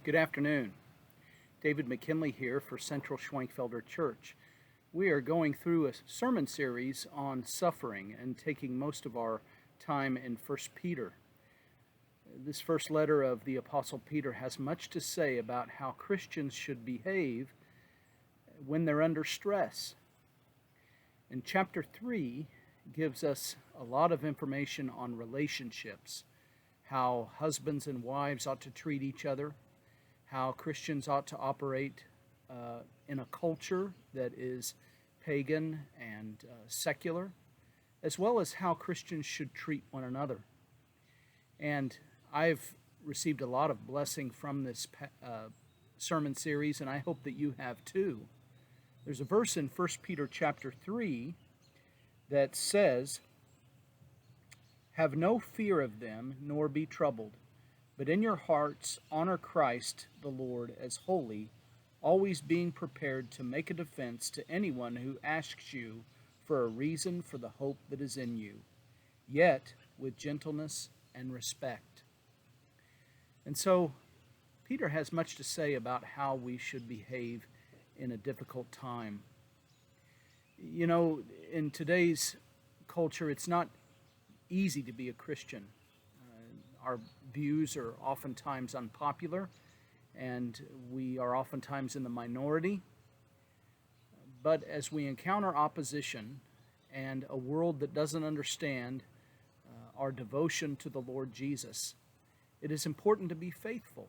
Good afternoon. David McKinley here for Central Schwenkfelder Church. We are going through a sermon series on suffering and taking most of our time in 1 Peter. This first letter of the Apostle Peter has much to say about how Christians should behave when they're under stress. And chapter 3 gives us a lot of information on relationships, how husbands and wives ought to treat each other, how Christians ought to operate in a culture that is pagan and secular, as well as how Christians should treat one another. And I've received a lot of blessing from this sermon series, and I hope that you have too. There's a verse in 1 Peter chapter 3 that says, "Have no fear of them, nor be troubled. But in your hearts honor Christ the Lord as holy, always being prepared to make a defense to anyone who asks you for a reason for the hope that is in you, yet with gentleness and respect." And so Peter has much to say about how we should behave in a difficult time. You know, in today's culture, it's not easy to be a Christian. Our views are oftentimes unpopular, and we are oftentimes in the minority. But as we encounter opposition and a world that doesn't understand our devotion to the Lord Jesus, it is important to be faithful.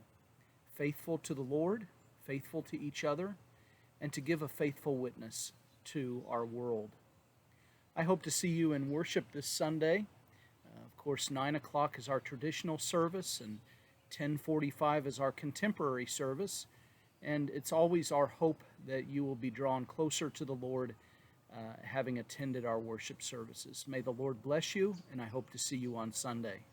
Faithful to the Lord, faithful to each other, and to give a faithful witness to our world. I hope to see you in worship this Sunday. Of course, 9 o'clock is our traditional service, and 10:45 is our contemporary service. And it's always our hope that you will be drawn closer to the Lord having attended our worship services. May the Lord bless you, and I hope to see you on Sunday.